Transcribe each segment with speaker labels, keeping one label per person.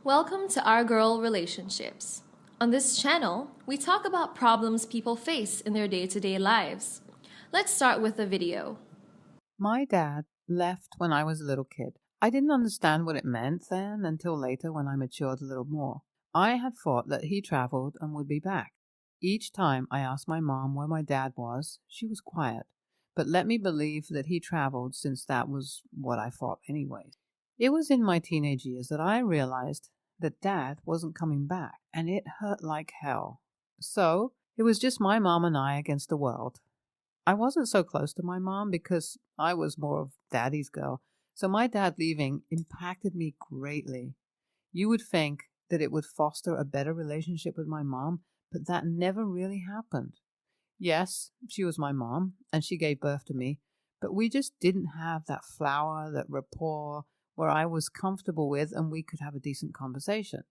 Speaker 1: Welcome to Our Girl Relationships. On this channel, we talk about problems people face in their day-to-day lives. Let's start with a video.
Speaker 2: My dad left when I was a little kid. I didn't understand what it meant then until later when I matured a little more. I had thought that he traveled and would be back. Each time I asked my mom where my dad was, she was quiet, but let me believe that he traveled since that was what I thought anyways. It was in my teenage years that I realized that Dad wasn't coming back, and it hurt like hell. So, it was just my mom and I against the world. I wasn't so close to my mom because I was more of Daddy's girl, so my dad leaving impacted me greatly. You would think that it would foster a better relationship with my mom, but that never really happened. Yes, she was my mom, and she gave birth to me, but we just didn't have that flower, that rapport, where I was comfortable with and we could have a decent conversation.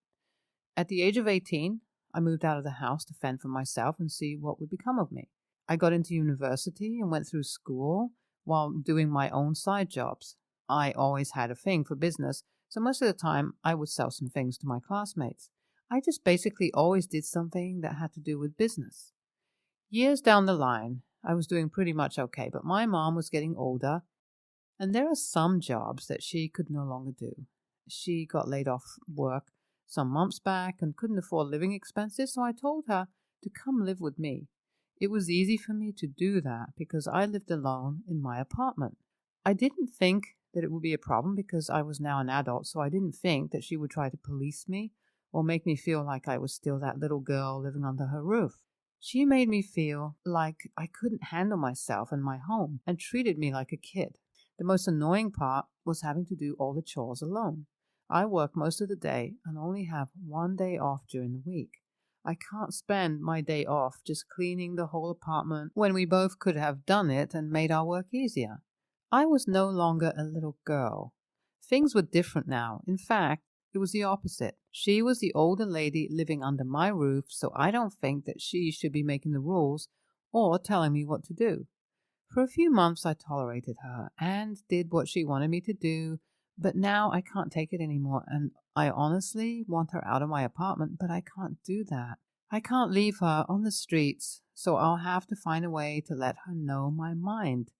Speaker 2: At the age of 18, I moved out of the house to fend for myself and see what would become of me. I got into university and went through school while doing my own side jobs. I always had a thing for business, so most of the time I would sell some things to my classmates. I just basically always did something that had to do with business. Years down the line, I was doing pretty much okay, but my mom was getting older, and there are some jobs that she could no longer do. She got laid off work some months back and couldn't afford living expenses, so I told her to come live with me. It was easy for me to do that because I lived alone in my apartment. I didn't think that it would be a problem because I was now an adult, so I didn't think that she would try to police me or make me feel like I was still that little girl living under her roof. She made me feel like I couldn't handle myself and my home and treated me like a kid. The most annoying part was having to do all the chores alone. I work most of the day and only have one day off during the week. I can't spend my day off just cleaning the whole apartment when we both could have done it and made our work easier. I was no longer a little girl. Things were different now. In fact, it was the opposite. She was the older lady living under my roof, so I don't think that she should be making the rules or telling me what to do. For a few months I tolerated her and did what she wanted me to do, but now I can't take it anymore, and I honestly want her out of my apartment, but I can't do that. I can't leave her on the streets, so I'll have to find a way to let her know my mind.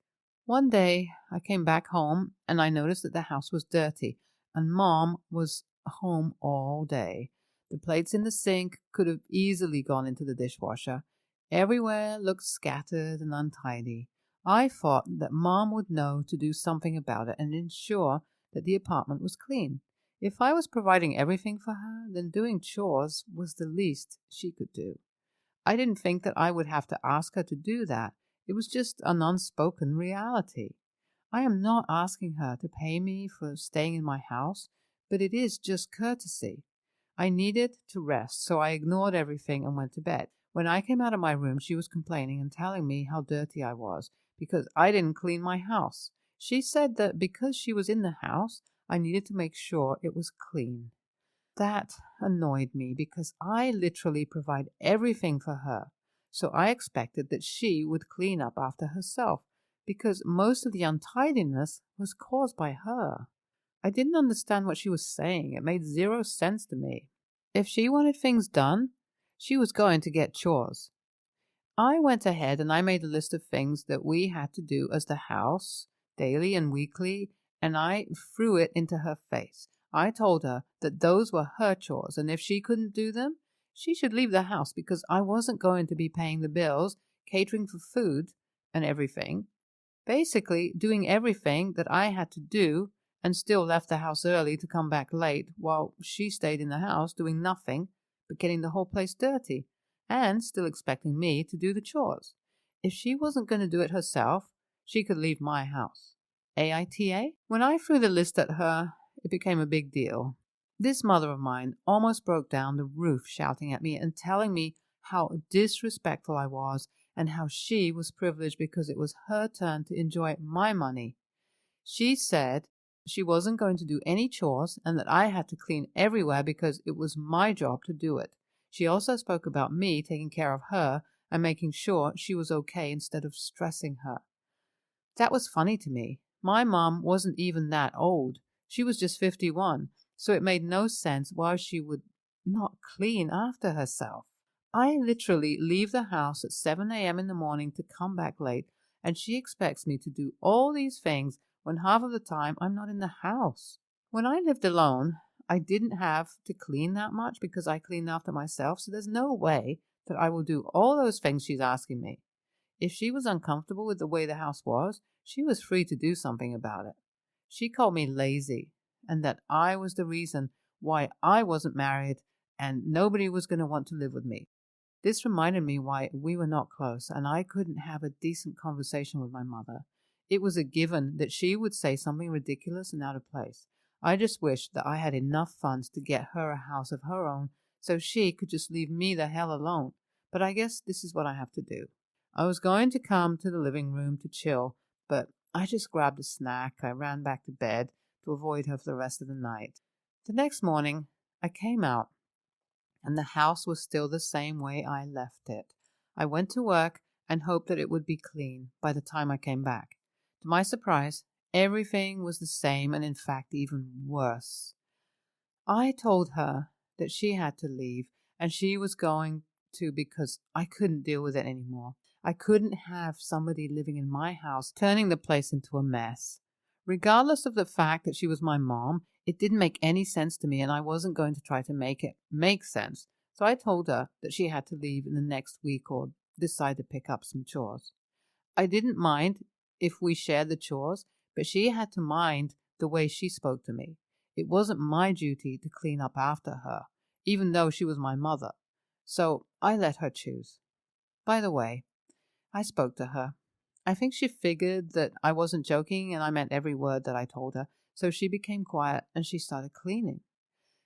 Speaker 2: One day I came back home and I noticed that the house was dirty, and Mom was home all day. The plates in the sink could have easily gone into the dishwasher. Everywhere looked scattered and untidy. I thought that Mom would know to do something about it and ensure that the apartment was clean. If I was providing everything for her, then doing chores was the least she could do. I didn't think that I would have to ask her to do that. It was just an unspoken reality. I am not asking her to pay me for staying in my house, but it is just courtesy. I needed to rest, so I ignored everything and went to bed. When I came out of my room, she was complaining and telling me how dirty I was because I didn't clean my house. She said that because she was in the house, I needed to make sure it was clean. That annoyed me because I literally provide everything for her, so I expected that she would clean up after herself because most of the untidiness was caused by her. I didn't understand what she was saying. It made zero sense to me. If she wanted things done, she was going to get chores. I went ahead and I made a list of things that we had to do as the house, daily and weekly, and I threw it into her face. I told her that those were her chores, and if she couldn't do them, she should leave the house because I wasn't going to be paying the bills, catering for food, and everything. Basically, doing everything that I had to do and still left the house early to come back late while she stayed in the house doing nothing but getting the whole place dirty and still expecting me to do the chores. If she wasn't going to do it herself, she could leave my house. AITA? When I threw the list at her, it became a big deal. This mother of mine almost broke down the roof shouting at me and telling me how disrespectful I was and how she was privileged because it was her turn to enjoy my money. She said she wasn't going to do any chores and that I had to clean everywhere because it was my job to do it. She also spoke about me taking care of her and making sure she was okay instead of stressing her. That was funny to me, My mom wasn't even that old. She was just 51, so it made no sense why she would not clean after herself. I literally leave the house at 7 a.m. in the morning to come back late, and she expects me to do all these things when half of the time I'm not in the house. When I lived alone, I didn't have to clean that much because I cleaned after myself, so there's no way that I will do all those things she's asking me. If she was uncomfortable with the way the house was, she was free to do something about it. She called me lazy and that I was the reason why I wasn't married and nobody was going to want to live with me. This reminded me why we were not close and I couldn't have a decent conversation with my mother. It was a given that she would say something ridiculous and out of place. I just wished that I had enough funds to get her a house of her own so she could just leave me the hell alone. But I guess this is what I have to do. I was going to come to the living room to chill, but I just grabbed a snack. I ran back to bed to avoid her for the rest of the night. The next morning, I came out, and the house was still the same way I left it. I went to work and hoped that it would be clean by the time I came back. To my surprise, everything was the same and in fact even worse. I told her that she had to leave and she was going to because I couldn't deal with it anymore. I couldn't have somebody living in my house turning the place into a mess. Regardless of the fact that she was my mom, it didn't make any sense to me and I wasn't going to try to make it make sense. So I told her that she had to leave in the next week or decide to pick up some chores. I didn't mind if we shared the chores, but she had to mind the way she spoke to me. It wasn't my duty to clean up after her, even though she was my mother. So I let her choose. By the way, I spoke to her. I think she figured that I wasn't joking and I meant every word that I told her, so she became quiet and she started cleaning.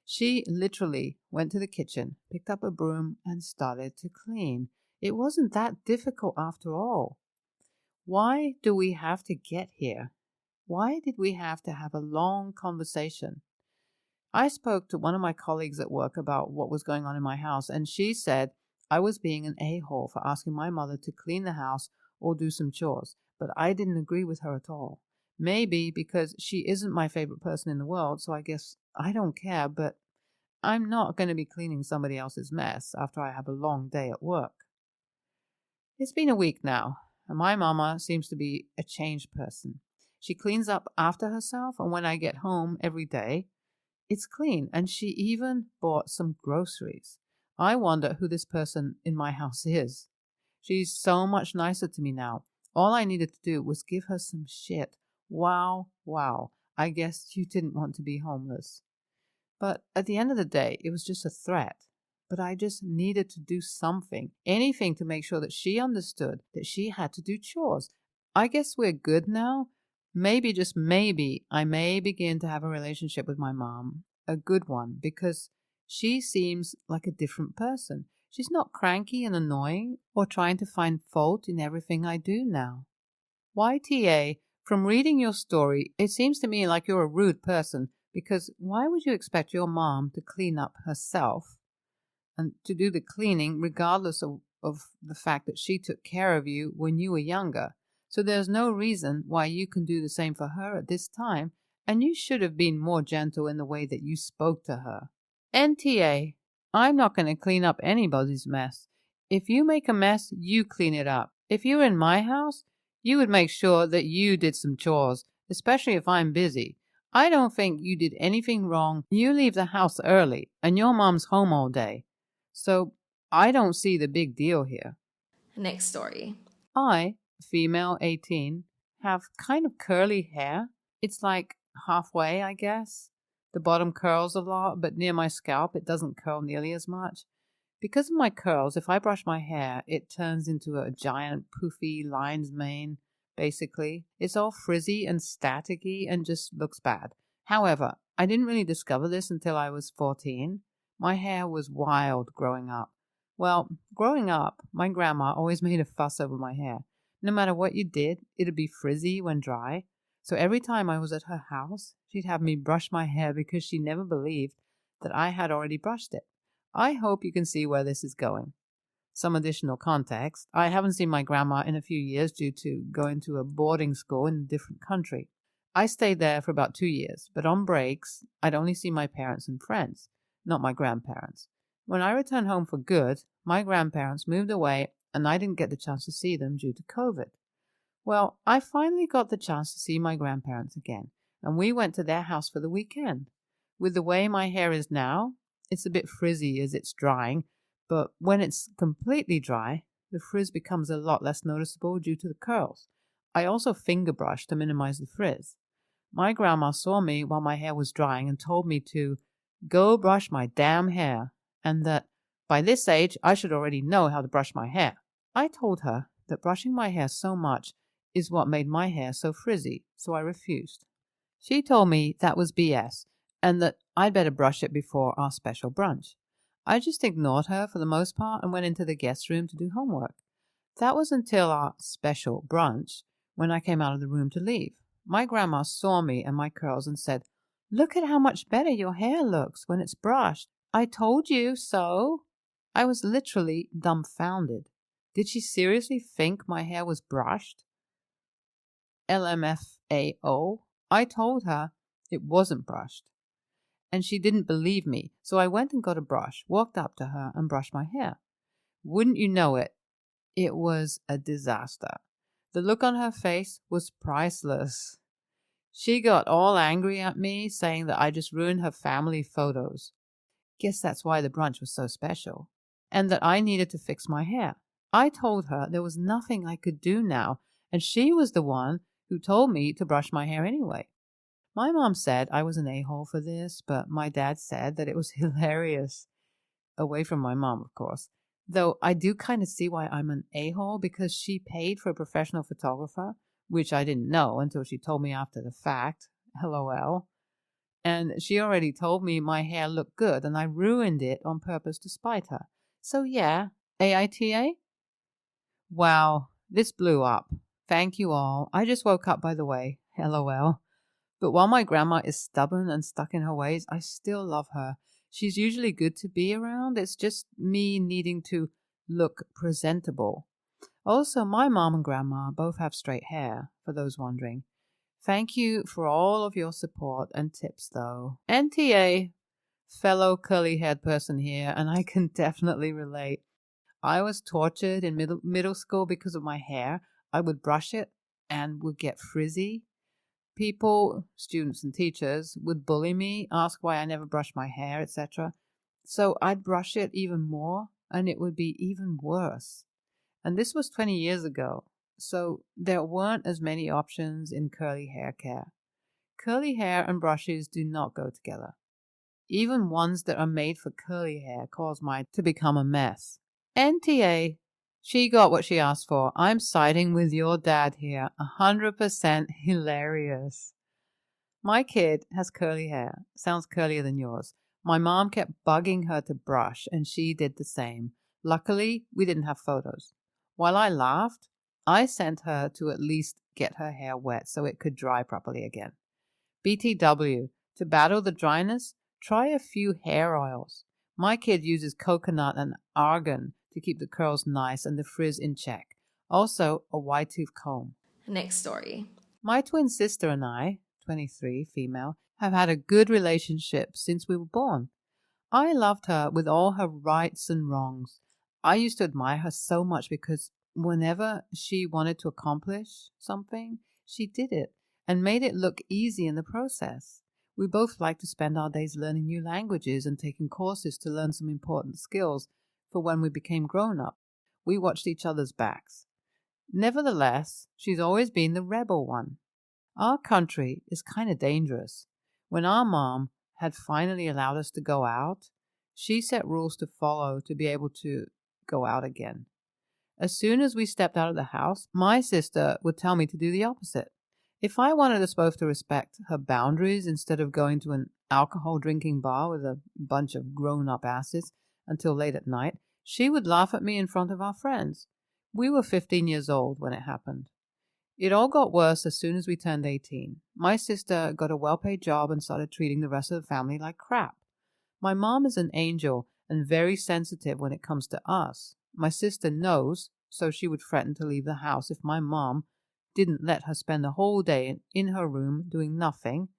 Speaker 2: She literally went to the kitchen, picked up a broom, and started to clean. It wasn't that difficult after all. Why do we have to get here? Why did we have to have a long conversation? I spoke to one of my colleagues at work about what was going on in my house, and she said I was being an a-hole for asking my mother to clean the house or do some chores, but I didn't agree with her at all. Maybe because she isn't my favorite person in the world, so I guess I don't care, but I'm not going to be cleaning somebody else's mess after I have a long day at work. It's been a week now, and my mama seems to be a changed person. She cleans up after herself, and when I get home every day, it's clean, and she even bought some groceries. I wonder who this person in my house is. She's so much nicer to me now. All I needed to do was give her some shit. Wow. I guess you didn't want to be homeless. But at the end of the day, it was just a threat. But I just needed to do something, anything to make sure that she understood that she had to do chores. I guess we're good now. Maybe, just maybe, I may begin to have a relationship with my mom, a good one, because she seems like a different person. She's not cranky and annoying or trying to find fault in everything I do now. YTA, from reading your story, it seems to me like you're a rude person, because why would you expect your mom to clean up herself and to do the cleaning regardless of the fact that she took care of you when you were younger? So there's no reason why you can do the same for her at this time, and you should have been more gentle in the way that you spoke to her. NTA, I'm not going to clean up anybody's mess. If you make a mess, you clean it up. If you were in my house, you would make sure that you did some chores, especially if I'm busy. I don't think you did anything wrong. You leave the house early, and your mom's home all day. So I don't see the big deal here.
Speaker 1: Next story.
Speaker 2: I, female 18, have kind of curly hair. It's like halfway, I guess. The bottom curls a lot, but near my scalp it doesn't curl nearly as much. Because of my curls, if I brush my hair, it turns into a giant poofy lion's mane, basically. It's all frizzy and staticky and just looks bad. However, I didn't really discover this until I was 14. My hair was wild growing up. Well, growing up, my grandma always made a fuss over my hair. No matter what you did, it'd be frizzy when dry. So every time I was at her house, she'd have me brush my hair because she never believed that I had already brushed it. I hope you can see where this is going. Some additional context. I haven't seen my grandma in a few years due to going to a boarding school in a different country. I stayed there for about 2 years, but on breaks, I'd only see my parents and friends, not my grandparents. When I returned home for good, my grandparents moved away and I didn't get the chance to see them due to COVID. Well, I finally got the chance to see my grandparents again, and we went to their house for the weekend. With the way my hair is now, it's a bit frizzy as it's drying, but when it's completely dry, the frizz becomes a lot less noticeable due to the curls. I also finger brush to minimize the frizz. My grandma saw me while my hair was drying and told me to go brush my damn hair, and that by this age I should already know how to brush my hair. I told her that brushing my hair so much is what made my hair so frizzy, so I refused. She told me that was BS and that I'd better brush it before our special brunch. I just ignored her for the most part and went into the guest room to do homework. That was until our special brunch when I came out of the room to leave. My grandma saw me and my curls and said, "Look at how much better your hair looks when it's brushed. I told you so." I was literally dumbfounded. Did she seriously think my hair was brushed? LMFAO. I told her it wasn't brushed. And she didn't believe me, so I went and got a brush, walked up to her, and brushed my hair. Wouldn't you know it, it was a disaster. The look on her face was priceless. She got all angry at me, saying that I just ruined her family photos. Guess that's why the brunch was so special. And that I needed to fix my hair. I told her there was nothing I could do now, and she was the one who told me to brush my hair anyway. My mom said I was an a-hole for this, but my dad said that it was hilarious. Away from my mom, of course. Though I do kind of see why I'm an a-hole, because she paid for a professional photographer, which I didn't know until she told me after the fact. LOL. And she already told me my hair looked good, and I ruined it on purpose to spite her. So yeah, AITA? Wow, this blew up. Thank you all. I just woke up, by the way. LOL. But while my grandma is stubborn and stuck in her ways, I still love her. She's usually good to be around. It's just me needing to look presentable. Also, my mom and grandma both have straight hair, for those wondering. Thank you for all of your support and tips, though. NTA, fellow curly-haired person here, and I can definitely relate. I was tortured in middle school because of my hair. I would brush it and would get frizzy. People, students and teachers, would bully me, ask why I never brushed my hair, etc. So I'd brush it even more, and it would be even worse. And this was 20 years ago, so there weren't as many options in curly hair care. Curly hair and brushes do not go together. Even ones that are made for curly hair cause mine to become a mess. NTA. She got what she asked for. I'm siding with your dad here. 100% hilarious. My kid has curly hair. Sounds curlier than yours. My mom kept bugging her to brush, and she did the same. Luckily, we didn't have photos. While I laughed, I sent her to at least get her hair wet so it could dry properly again. BTW. To battle the dryness, try a few hair oils. My kid uses coconut and argan to keep the curls nice and the frizz in check. Also, a wide tooth comb.
Speaker 1: Next story.
Speaker 2: My twin sister and I, 23, female, have had a good relationship since we were born. I loved her with all her rights and wrongs. I used to admire her so much because whenever she wanted to accomplish something, she did it and made it look easy in the process. We both liked to spend our days learning new languages and taking courses to learn some important skills for when we became grown up. We watched each other's backs. Nevertheless, she's always been the rebel one. Our country is kind of dangerous. When our mom had finally allowed us to go out, she set rules to follow to be able to go out again. As soon as we stepped out of the house, my sister would tell me to do the opposite. If I wanted us both to respect her boundaries instead of going to an alcohol drinking bar with a bunch of grown-up asses until late at night, she would laugh at me in front of our friends. We were 15 years old when it happened. It all got worse as soon as we turned 18. My sister got a well-paid job and started treating the rest of the family like crap. My mom is an angel and very sensitive when it comes to us. My sister knows, so she would threaten to leave the house if my mom didn't let her spend the whole day in her room doing nothing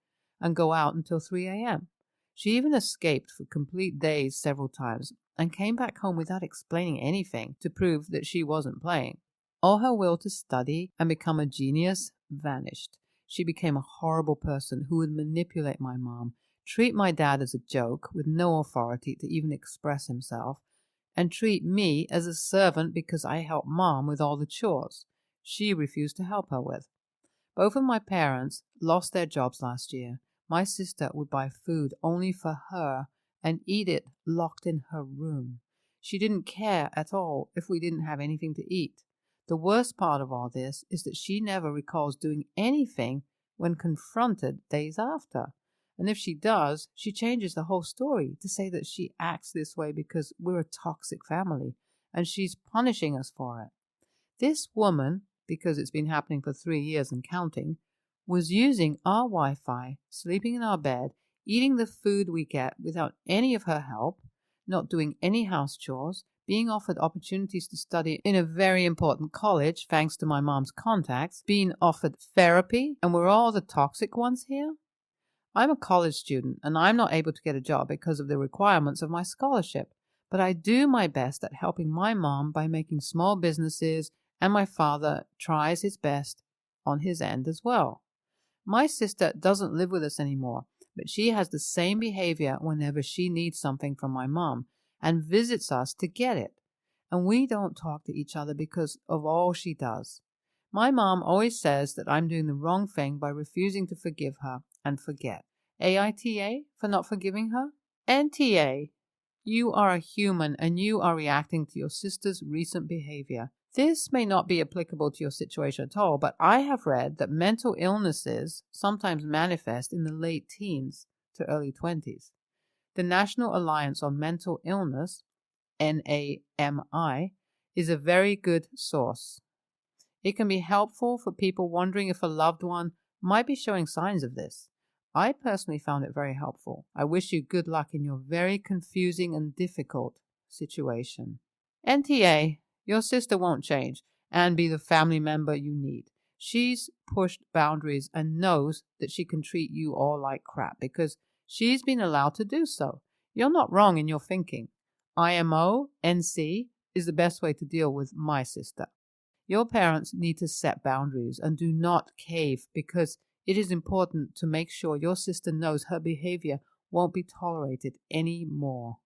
Speaker 2: and go out until 3 a.m. She even escaped for complete days several times and came back home without explaining anything to prove that she wasn't playing. All her will to study and become a genius vanished. She became a horrible person who would manipulate my mom, treat my dad as a joke with no authority to even express himself, and treat me as a servant because I helped Mom with all the chores she refused to help her with. Both of my parents lost their jobs last year. My sister would buy food only for her and eat it locked in her room. She didn't care at all if we didn't have anything to eat. The worst part of all this is that she never recalls doing anything when confronted days after. And if she does, she changes the whole story to say that she acts this way because we're a toxic family and she's punishing us for it. This woman, because it's been happening for 3 years and counting, was using our Wi-Fi, sleeping in our bed, eating the food we get without any of her help, not doing any house chores, being offered opportunities to study in a very important college thanks to my mom's contacts, being offered therapy, and we're all the toxic ones here? I'm a college student and I'm not able to get a job because of the requirements of my scholarship, but I do my best at helping my mom by making small businesses, and my father tries his best on his end as well. My sister doesn't live with us anymore, but she has the same behavior whenever she needs something from my mom and visits us to get it. And we don't talk to each other because of all she does. My mom always says that I'm doing the wrong thing by refusing to forgive her and forget. AITA for not forgiving her? NTA, you are a human and you are reacting to your sister's recent behavior. This may not be applicable to your situation at all, but I have read that mental illnesses sometimes manifest in the late teens to early 20s. The National Alliance on Mental Illness, NAMI, is a very good source. It can be helpful for people wondering if a loved one might be showing signs of this. I personally found it very helpful. I wish you good luck in your very confusing and difficult situation. NTA, your sister won't change and be the family member you need. She's pushed boundaries and knows that she can treat you all like crap because she's been allowed to do so. You're not wrong in your thinking. IMO, NC is the best way to deal with my sister. Your parents need to set boundaries and do not cave because it is important to make sure your sister knows her behavior won't be tolerated anymore.